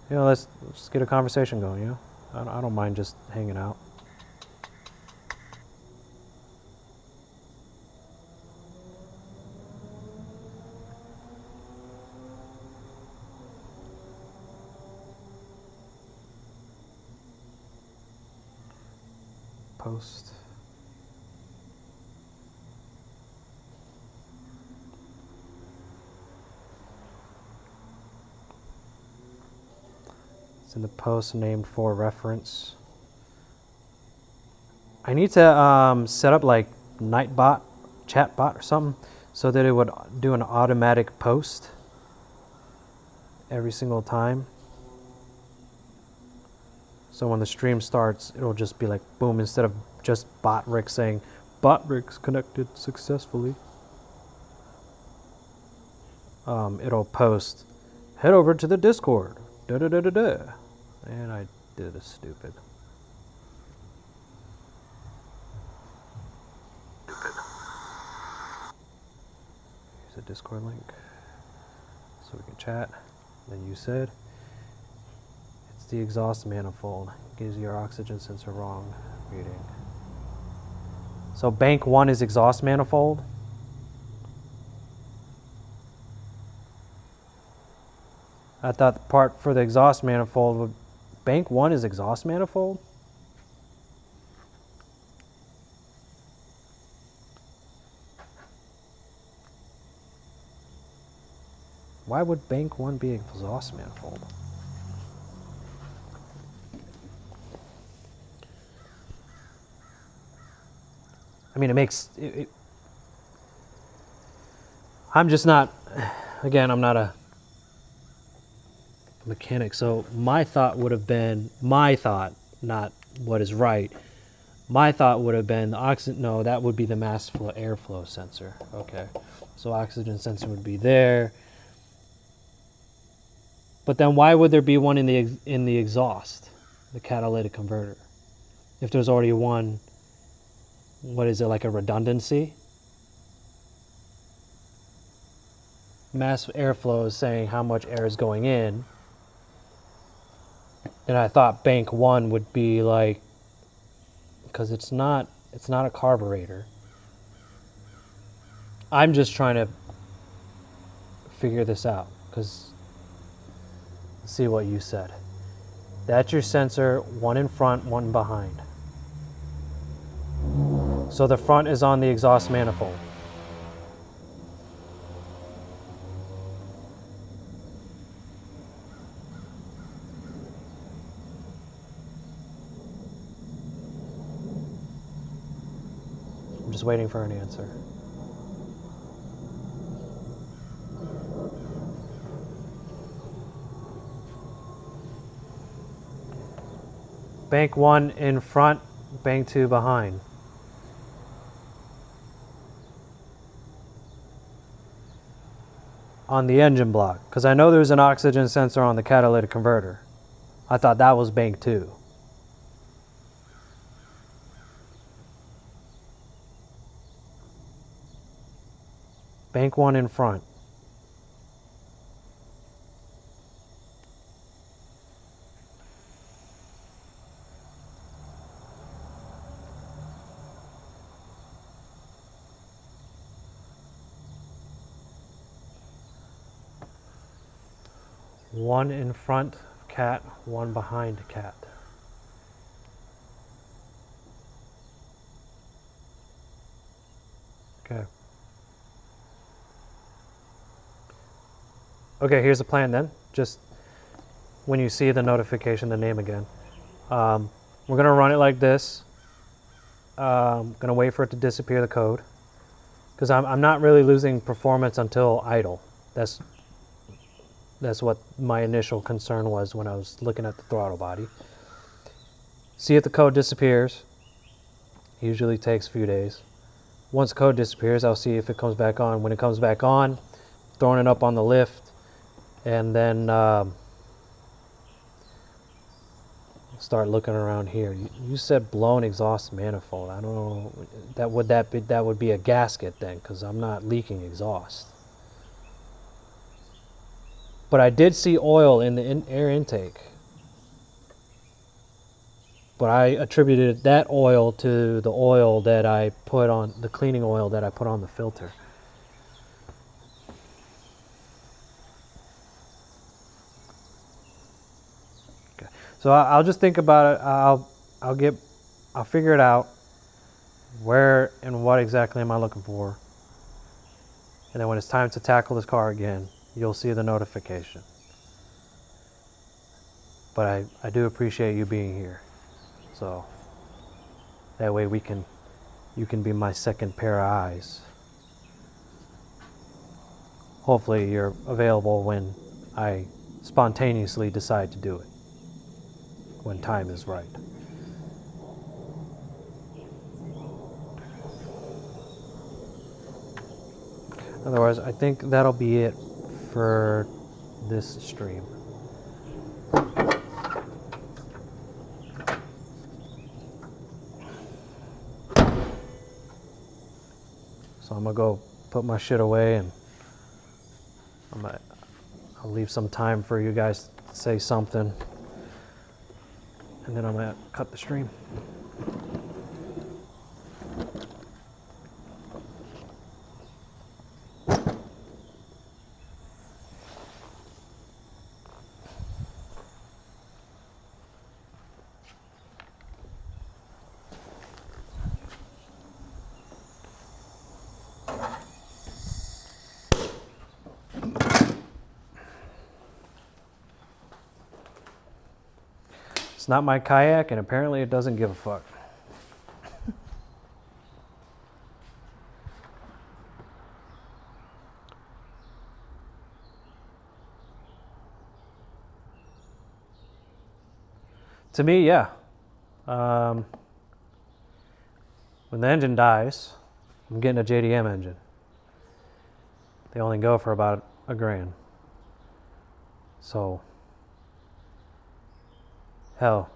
You know, let's get a conversation going. You know, I don't mind just hanging out. Post. It's in the post named for reference. I need to set up like Nightbot, chatbot or something, so that it would do an automatic post every single time. So when the stream starts, it'll just be like boom, instead of just bot Rick saying bot Rick's connected successfully. It'll post, head over to the Discord. Da da da da da. And I did a stupid. Here's a Discord link so we can chat. Then you said it's the exhaust manifold. Gives your oxygen sensor wrong reading. So bank 1 is exhaust manifold. I thought the part for the exhaust manifold would, bank 1 is exhaust manifold? Why would bank 1 be exhaust manifold? I mean, it makes I'm just not, again, I'm not a mechanic, so my thought would have been, not what is right. My thought would have been the oxygen, no, that would be the mass flow, airflow sensor. Okay, so oxygen sensor would be there. But then why would there be one in the exhaust, the catalytic converter? If there's already one, what is it, like a redundancy? Mass airflow is saying how much air is going in. And I thought bank 1 would be like, because it's not a carburetor. I'm just trying to figure this out, because see what you said. That's your sensor, one in front, one behind. So the front is on the exhaust manifold. I'm just waiting for an answer. Bank 1 in front, bank 2 behind. On the engine block, because I know there's an oxygen sensor on the catalytic converter. I thought that was bank 2. Bank 1 in front. One in front cat, one behind cat. Okay. Okay, here's the plan then. Just when you see the notification, the name again. We're going to run it like this. I'm going to wait for it to disappear the code. Because I'm not really losing performance until idle. That's what my initial concern was when I was looking at the throttle body. See if the code disappears. Usually takes a few days. Once code disappears, I'll see if it comes back on. When it comes back on, throwing it up on the lift, and then start looking around here. You said blown exhaust manifold. I don't know. That would be a gasket then, because I'm not leaking exhaust. But I did see oil in the air intake. But I attributed that oil to the oil that I put on, the cleaning oil that I put on the filter. Okay. So I'll just think about it. I'll figure it out. Where and what exactly am I looking for? And then when it's time to tackle this car again, you'll see the notification. But I do appreciate you being here. So that way you can be my second pair of eyes. Hopefully you're available when I spontaneously decide to do it, when time is right. Otherwise, I think that'll be it for this stream. So I'm gonna go put my shit away, and I'll leave some time for you guys to say something, and then I'm gonna cut the stream. It's not my kayak, and apparently it doesn't give a fuck. To me, yeah. When the engine dies, I'm getting a JDM engine. They only go for about $1,000. So hell,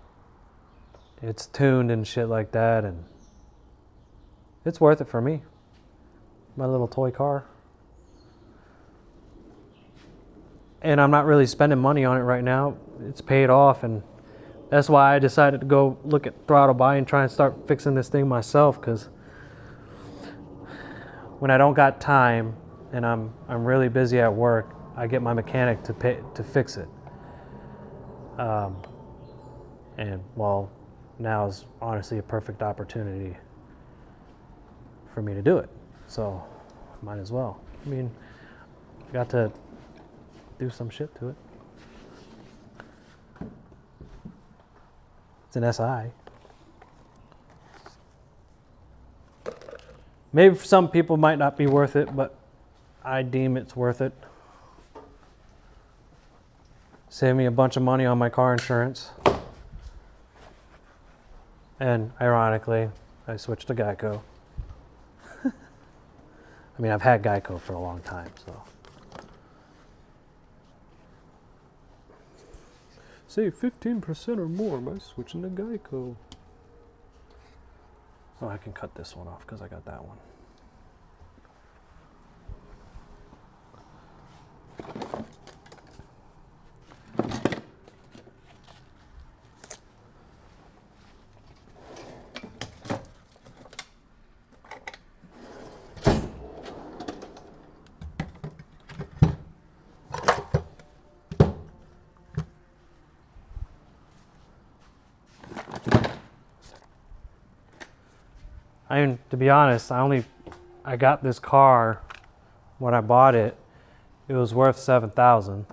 it's tuned and shit like that, and it's worth it for me. My little toy car. And I'm not really spending money on it right now. It's paid off, and that's why I decided to go look at Throttle Buy and try and start fixing this thing myself, because when I don't got time and I'm really busy at work, I get my mechanic to fix it. And well, now is honestly a perfect opportunity for me to do it. So might as well. I mean, I got to do some shit to it. It's an SI. Maybe for some people might not be worth it, but I deem it's worth it. Save me a bunch of money on my car insurance. And ironically, I switched to Geico. I mean, I've had Geico for a long time, so. Save 15% or more by switching to Geico. Oh, I can cut this one off because I got that one. I mean, to be honest, I got this car when I bought it. It was worth $7,000.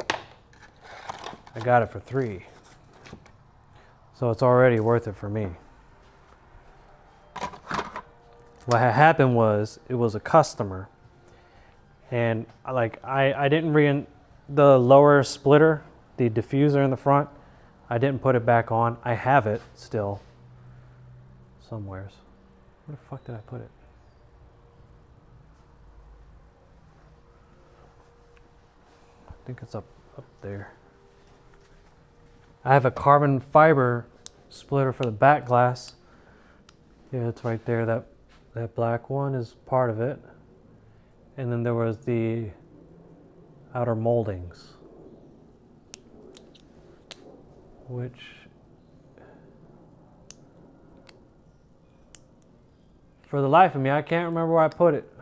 I got it for $3,000. So it's already worth it for me. What had happened was, it was a customer, and I didn't the lower splitter, the diffuser in the front, I didn't put it back on. I have it still somewheres. Where the fuck did I put it? I think it's up there. I have a carbon fiber splitter for the back glass. Yeah, it's right there. That black one is part of it. And then there was the outer moldings, which for the life of me, I can't remember where I put it.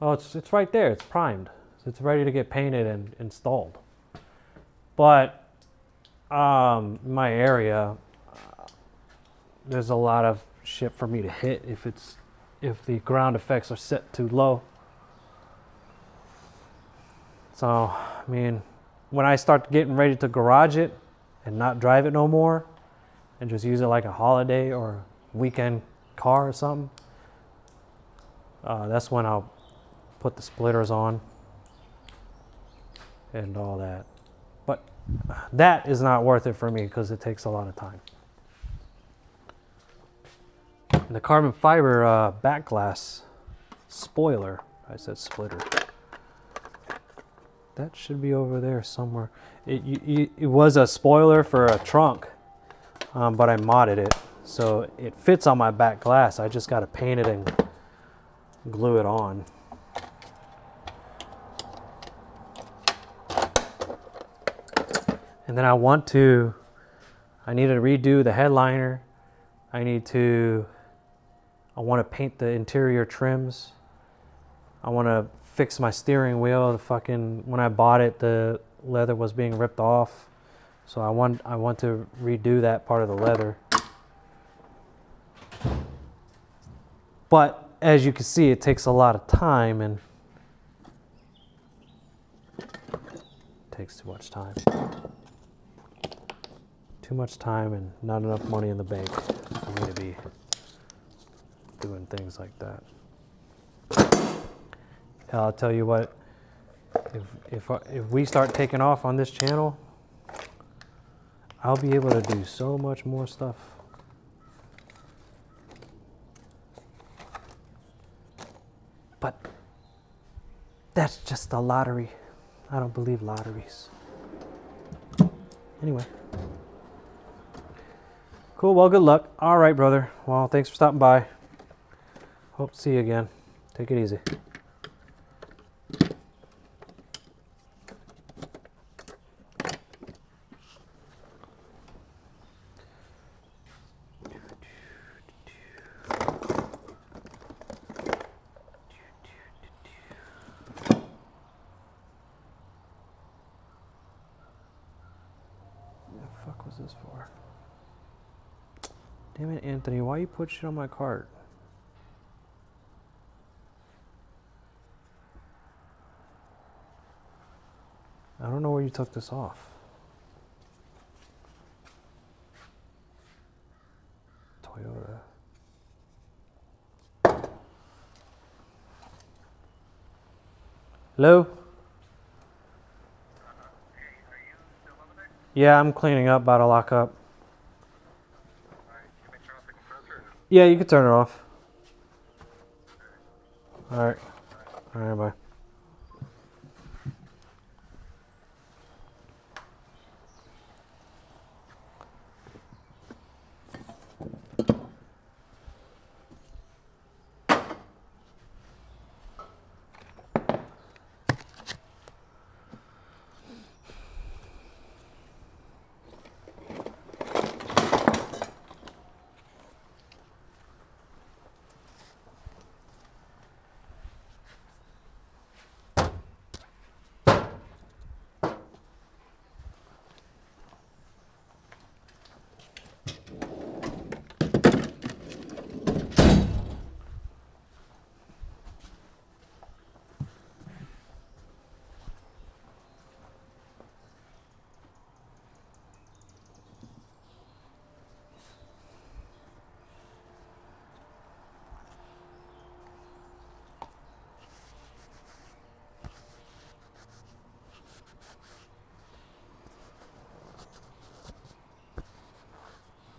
Oh, it's right there. It's primed. So it's ready to get painted and installed. But in my area, there's a lot of shit for me to hit if the ground effects are set too low. So, I mean, when I start getting ready to garage it and not drive it no more, and just use it like a holiday or weekend car or something, that's when I'll put the splitters on and all that. But that is not worth it for me because it takes a lot of time. And the carbon fiber back glass spoiler, I said splitter, that should be over there somewhere. It was a spoiler for a trunk, but I modded it so it fits on my back glass. I just got to paint it and glue it on. And then I need to redo the headliner. I want to paint the interior trims. I want to fix my steering wheel. When I bought it, the leather was being ripped off. So I want to redo that part of the leather. But as you can see, it takes a lot of time, and it takes too much time. Too much time and not enough money in the bank for me to be doing things like that. Hell, I'll tell you what, if we start taking off on this channel, I'll be able to do so much more stuff. But that's just a lottery. I don't believe lotteries. Anyway. Cool, well, good luck. All right, brother. Well, thanks for stopping by. Hope to see you again. Take it easy. What the fuck was this for? Damn it, Anthony, why you put shit on my cart? I don't know where you took this off. Toyota. Hello? Yeah, I'm cleaning up, about to lock up. Yeah, you can turn it off. Alright. Alright, bye.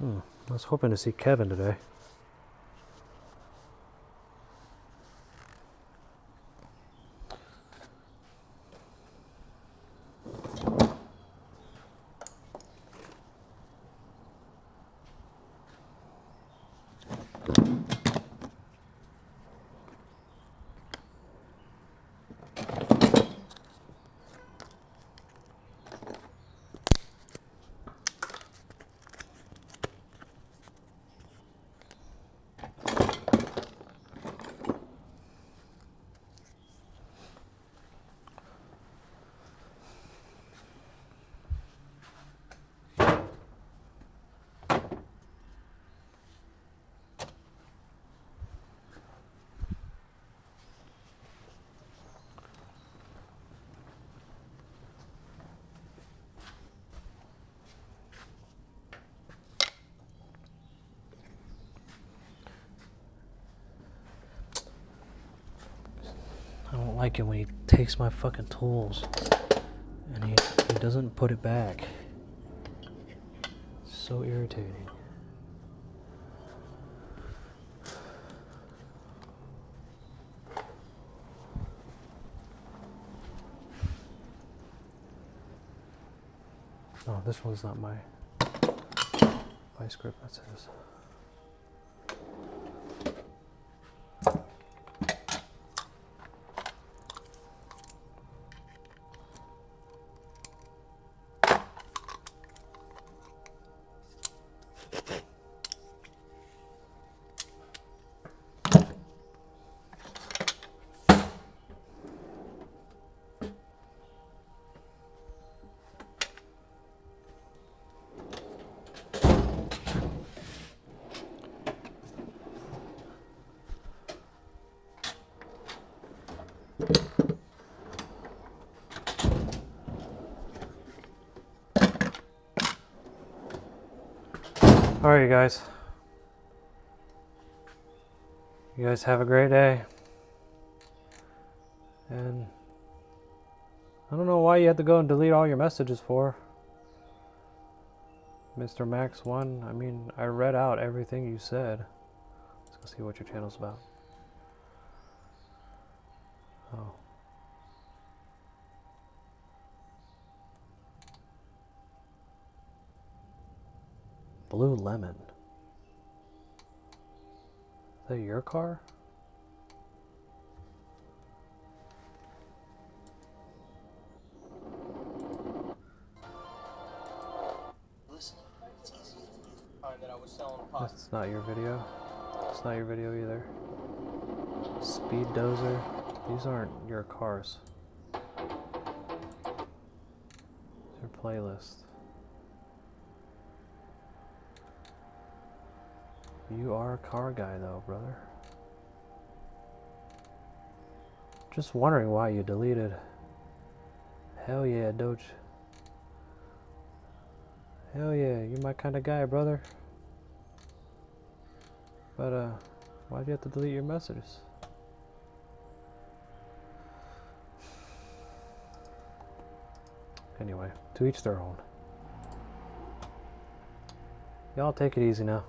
I was hoping to see Kevin today. I don't like it when he takes my fucking tools and he doesn't put it back. So irritating. Oh, this one's not my vice grip, that's his. Alright, you guys. You guys have a great day. And I don't know why you had to go and delete all your messages for. Mr. Max 1, I mean, I read out everything you said. Let's go see what your channel's about. Oh. Blue Lemon. Is that your car? Listen, it's easier than you find that I was selling pot. That's not your video. It's not your video either. Speed Dozer. These aren't your cars. It's your playlist. You are a car guy though, brother. Just wondering why you deleted. Hell yeah, Doge. Hell yeah, you're my kind of guy, brother. But why'd you have to delete your messages? Anyway, to each their own. Y'all take it easy now.